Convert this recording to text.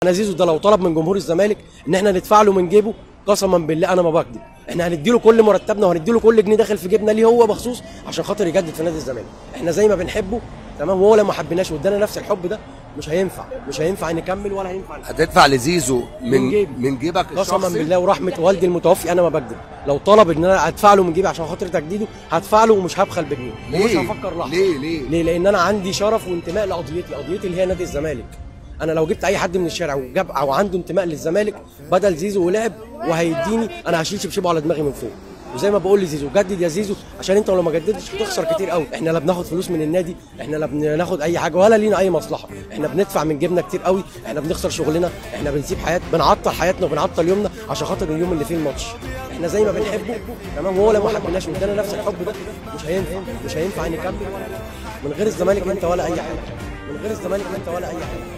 انا زيزو ده لو طلب من جمهور الزمالك ان احنا ندفع له من جيبه قسما بالله انا ما بكذب، احنا هنديله كل مرتبنا وهنديله كل جنيه داخل في جيبنا ليه هو مخصوص عشان خاطر يجدد في نادي الزمالك. احنا زي ما بنحبه تمام، وهو لو ما حبيناش وادانا نفس الحب ده مش هينفع نكمل ولا هينفع هتدفع لزيزو من جيبك قسما بالله ورحمه والدي المتوفي انا ما بكذب. لو طلب ان انا ادفع له من جيبي عشان خاطر تجديده هدفع له ومش هبخل بجنيه ومش هفكر لحظه. ليه؟ لان انا عندي شرف وانتماء لقضيتي اللي هي نادي الزمالك. انا لو جبت اي حد من الشارع وجاب او عنده انتماء للزمالك بدل زيزو ولعب وهيديني، انا هشيل شبشبه على دماغي من فوق. وزي ما بقول لزيزو جدد يا زيزو، عشان انت لو ما جددتش هتخسر كتير قوي. احنا لا بناخد فلوس من النادي، احنا لا بناخد اي حاجه ولا لينا اي مصلحه، احنا بندفع من جيبنا كتير قوي، احنا بنخسر شغلنا، احنا بنسيب بنعطل حياتنا وبنعطل يومنا عشان خاطر اليوم اللي فيه الماتش. احنا زي ما بنحبه تمام، وهو لو ما حبيناش وادانا نفس الحب ده مش هينفع نكمل من غير الزمالك انت ولا اي حاجه، من غير الزمالك انت ولا اي حاجه.